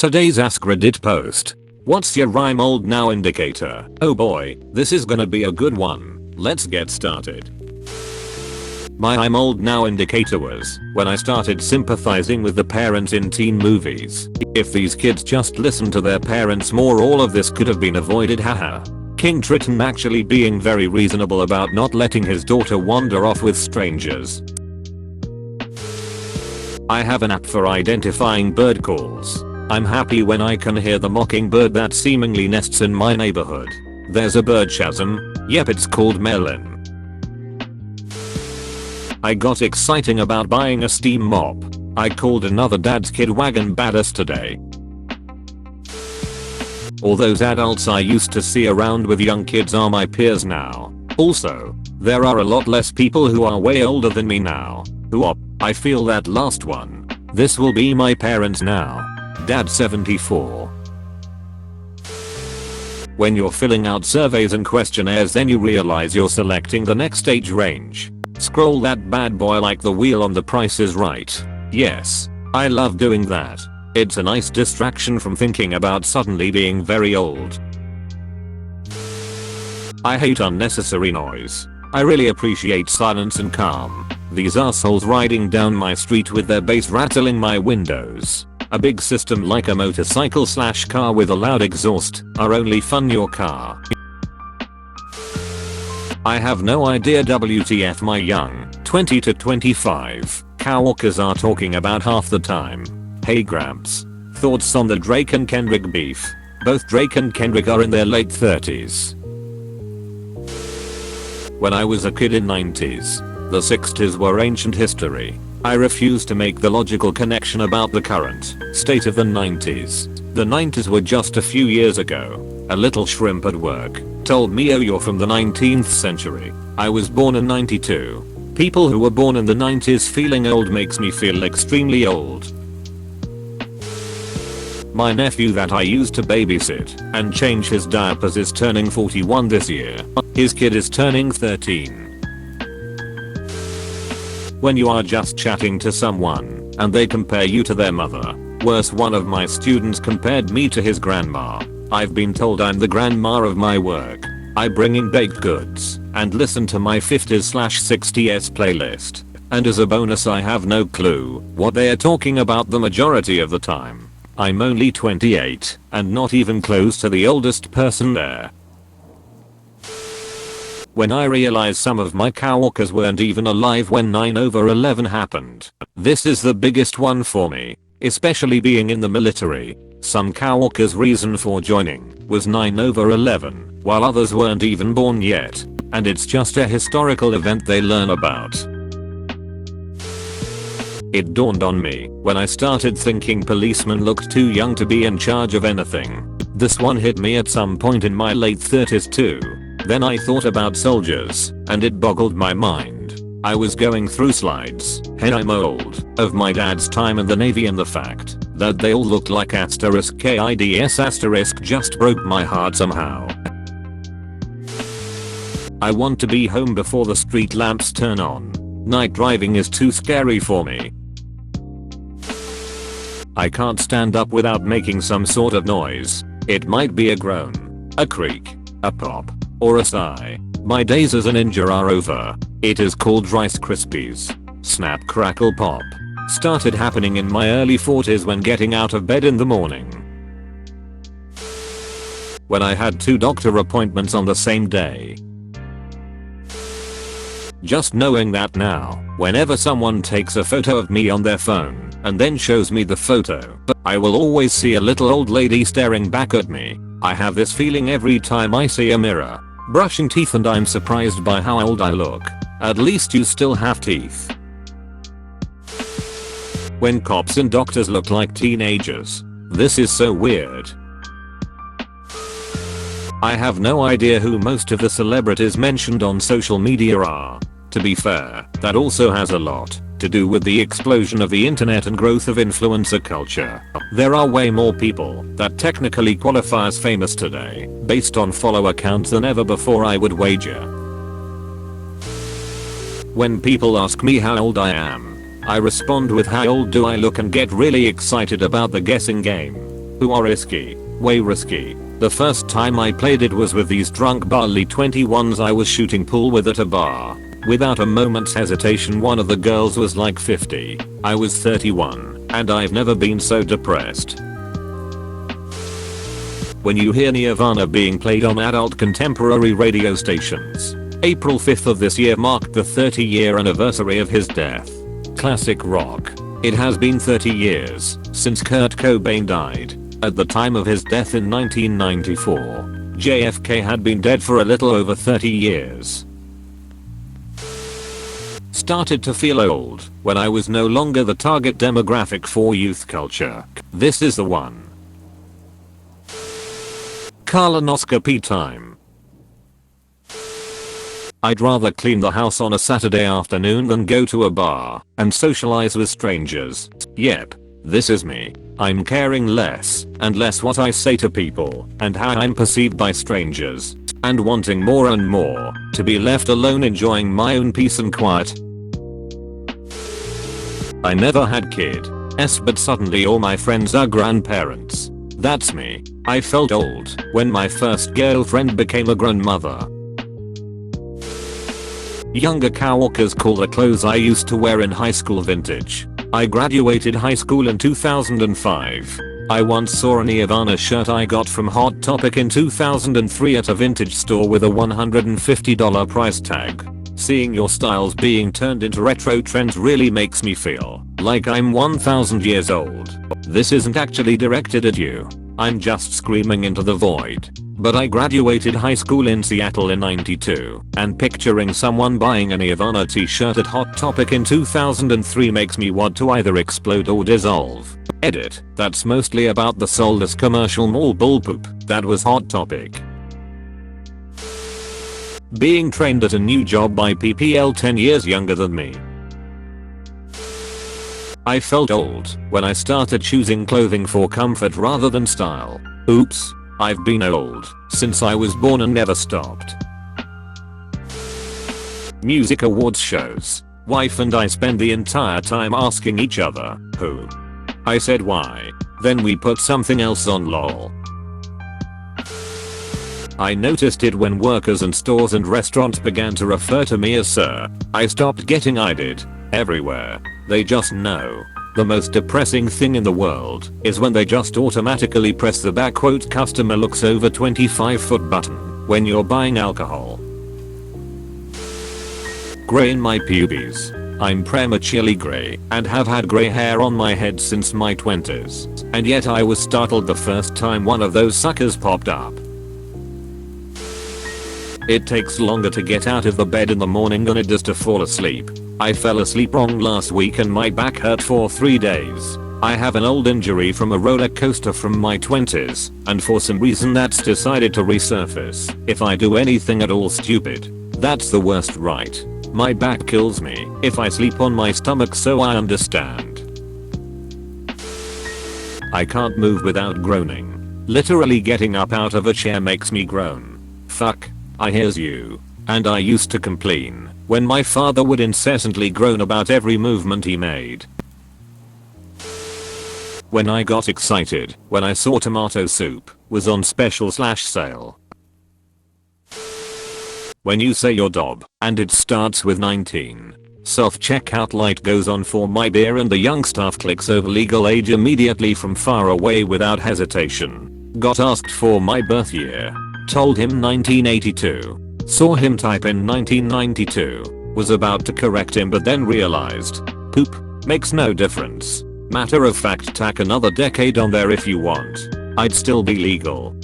Today's AskReddit post. What's your I'm old now indicator? Oh boy, this is gonna be a good one. Let's get started. My I'm old now indicator was when I started sympathizing with the parents in teen movies. If these kids just listened to their parents more, all of this could have been avoided, haha. King Triton actually being very reasonable about not letting his daughter wander off with strangers. I have an app for identifying bird calls. I'm happy when I can hear the mockingbird that seemingly nests in my neighborhood. There's a bird chasm. Yep, it's called Melon. I got exciting about buying a steam mop. I called another dad's kid wagon badass today. All those adults I used to see around with young kids are my peers now. Also, there are a lot less people who are way older than me now. I feel that last one. This will be my parents now. Dad 74. When you're filling out surveys and questionnaires, then you realize you're selecting the next age range. Scroll that bad boy like the wheel on The Price is Right. Yes, I love doing that. It's a nice distraction from thinking about suddenly being very old. I hate unnecessary noise. I really appreciate silence and calm. These assholes riding down my street with their bass rattling my windows. A big system like a motorcycle/car with a loud exhaust are only fun your car. I have no idea WTF my young 20 to 25 coworkers are talking about half the time. Hey Gramps, thoughts on the Drake and Kendrick beef? Both Drake and Kendrick are in their late 30s. When I was a kid in 90s, the 60s were ancient history. I refuse to make the logical connection about the current state of the 90s. The 90s were just a few years ago. A little shrimp at work told me, oh, you're from the 19th century. I was born in 92. People who were born in the 90s feeling old makes me feel extremely old. My nephew that I used to babysit and change his diapers is turning 41 this year. His kid is turning 13. When you are just chatting to someone and they compare you to their mother. Worse, one of my students compared me to his grandma. I've been told I'm the grandma of my work. I bring in baked goods and listen to my 50s/60s playlist. And as a bonus, I have no clue what they are talking about the majority of the time. I'm only 28 and not even close to the oldest person there. When I realized some of my coworkers weren't even alive when 9/11 happened. This is the biggest one for me, especially being in the military. Some coworkers' reason for joining was 9/11, while others weren't even born yet, and it's just a historical event they learn about. It dawned on me when I started thinking policemen looked too young to be in charge of anything. This one hit me at some point in my late 30s too. Then I thought about soldiers, and it boggled my mind. I was going through slides, hey I'm old, of my dad's time in the Navy, and the fact that they all looked like *kids* just broke my heart somehow. I want to be home before the street lamps turn on. Night driving is too scary for me. I can't stand up without making some sort of noise. It might be a groan, a creak, a pop, or a sigh. My days as a ninja are over. It is called Rice Krispies. Snap crackle pop. Started happening in my early 40s when getting out of bed in the morning. When I had 2 doctor appointments on the same day. Just knowing that now, whenever someone takes a photo of me on their phone and then shows me the photo, I will always see a little old lady staring back at me. I have this feeling every time I see a mirror. Brushing teeth, and I'm surprised by how old I look. At least you still have teeth. When cops and doctors look like teenagers. This is so weird. I have no idea who most of the celebrities mentioned on social media are. To be fair, that also has a lot to do with the explosion of the internet and growth of influencer culture. There are way more people that technically qualify as famous today based on follower counts than ever before, I would wager. When people ask me how old I am, I respond with how old do I look and get really excited about the guessing game. Who are risky. Way risky. The first time I played it was with these drunk barley 21s I was shooting pool with at a bar. Without a moment's hesitation one of the girls was like 50. I was 31, and I've never been so depressed. When you hear Nirvana being played on adult contemporary radio stations. April 5th of this year marked the 30-year anniversary of his death. Classic rock. It has been 30 years since Kurt Cobain died. At the time of his death in 1994, JFK had been dead for a little over 30 years. Started to feel old when I was no longer the target demographic for youth culture. This is the one. Colonoscopy time. I'd rather clean the house on a Saturday afternoon than go to a bar and socialize with strangers. Yep, this is me. I'm caring less and less what I say to people and how I'm perceived by strangers, and wanting more and more to be left alone enjoying my own peace and quiet. I never had kids, but suddenly all my friends are grandparents. That's me. I felt old when my first girlfriend became a grandmother. Younger coworkers call the clothes I used to wear in high school vintage. I graduated high school in 2005. I once saw a Nirvana shirt I got from Hot Topic in 2003 at a vintage store with a $150 price tag. Seeing your styles being turned into retro trends really makes me feel like I'm 1000 years old. This isn't actually directed at you. I'm just screaming into the void. But I graduated high school in Seattle in '92, and picturing someone buying a Nirvana t-shirt at Hot Topic in 2003 makes me want to either explode or dissolve. Edit. That's mostly about the soulless commercial mall bullpoop that was Hot Topic. Being trained at a new job by PPL 10 years younger than me. I felt old when I started choosing clothing for comfort rather than style. Oops. I've been old since I was born and never stopped. Music awards shows. Wife and I spend the entire time asking each other, who? I said why. Then we put something else on lol. I noticed it when workers in stores and restaurants began to refer to me as sir. I stopped getting eyed everywhere. They just know. The most depressing thing in the world is when they just automatically press the "customer looks over 25-foot" button when you're buying alcohol. Gray in my pubes. I'm prematurely gray and have had gray hair on my head since my 20s, and yet I was startled the first time one of those suckers popped up. It takes longer to get out of the bed in the morning than it does to fall asleep. I fell asleep wrong last week and my back hurt for 3 days. I have an old injury from a roller coaster from my 20s, and for some reason that's decided to resurface if I do anything at all stupid. That's the worst, right? My back kills me if I sleep on my stomach, so I understand. I can't move without groaning. Literally getting up out of a chair makes me groan. Fuck, I hears you. And I used to complain when my father would incessantly groan about every movement he made. When I got excited when I saw tomato soup was on special/sale. When you say your DOB and it starts with 19. Self-checkout light goes on for my beer and the young staff clicks over legal age immediately from far away without hesitation. Got asked for my birth year. Told him 1982. Saw him type in 1992. Was about to correct him but then realized. Poop. Makes no difference. Matter of fact, tack another decade on there if you want. I'd still be legal.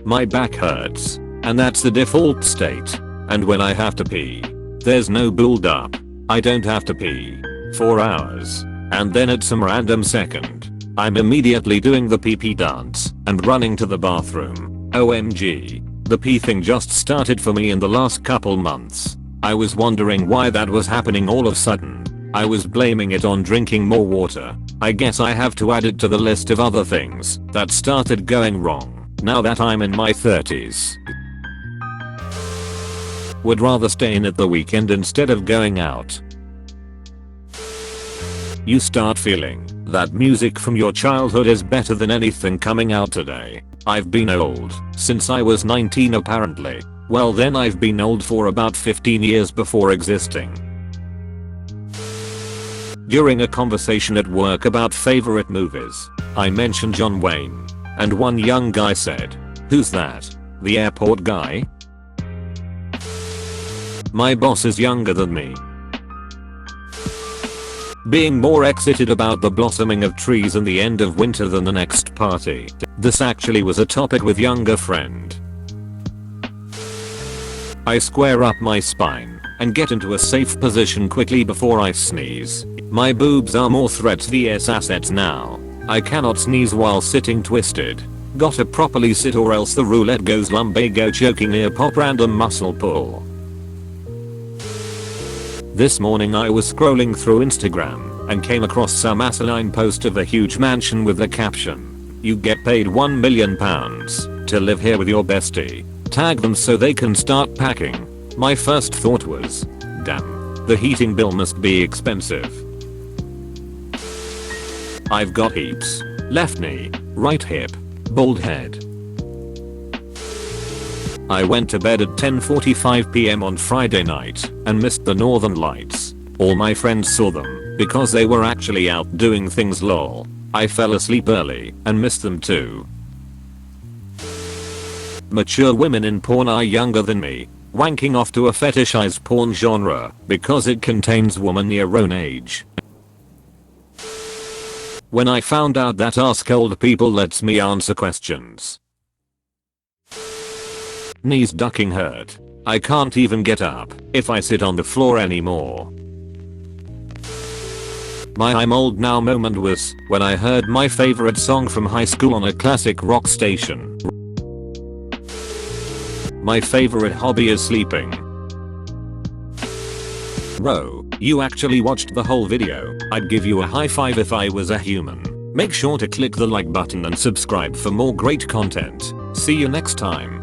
My back hurts. And that's the default state. And when I have to pee, there's no build up. I don't have to pee. 4 hours. And then at some random second, I'm immediately doing the pee-pee dance and running to the bathroom. OMG. The pee thing just started for me in the last couple months. I was wondering why that was happening all of a sudden. I was blaming it on drinking more water. I guess I have to add it to the list of other things that started going wrong now that I'm in my 30s. Would rather stay in at the weekend instead of going out. You start feeling That music from your childhood is better than anything coming out today. I've been old since I was 19 apparently. Well then I've been old for about 15 years before existing. During a conversation at work about favorite movies, I mentioned John Wayne, and one young guy said, "Who's that? The airport guy?" My boss is younger than me. Being more excited about the blossoming of trees and the end of winter than the next party. This actually was a topic with younger friend. I square up my spine and get into a safe position quickly before I sneeze. My boobs are more threats vs assets now. I cannot sneeze while sitting twisted. Gotta properly sit or else the roulette goes lumbago, choking near pop, random muscle pull. This morning I was scrolling through Instagram and came across some asinine post of a huge mansion with the caption, "You get paid £1 million to live here with your bestie. Tag them so they can start packing." My first thought was, damn, the heating bill must be expensive. I've got heaps. Left knee, right hip, bald head. I went to bed at 10:45 PM on Friday night and missed the northern lights. All my friends saw them because they were actually out doing things, lol. I fell asleep early and missed them too. Mature women in porn are younger than me, wanking off to a fetishized porn genre because it contains women your own age. When I found out that Ask Old People lets me answer questions. Knees ducking hurt. I can't even get up if I sit on the floor anymore. My "I'm old now" moment was when I heard my favorite song from high school on a classic rock station. My favorite hobby is sleeping. Bro, you actually watched the whole video. I'd give you a high five if I was a human. Make sure to click the like button and subscribe for more great content. See you next time.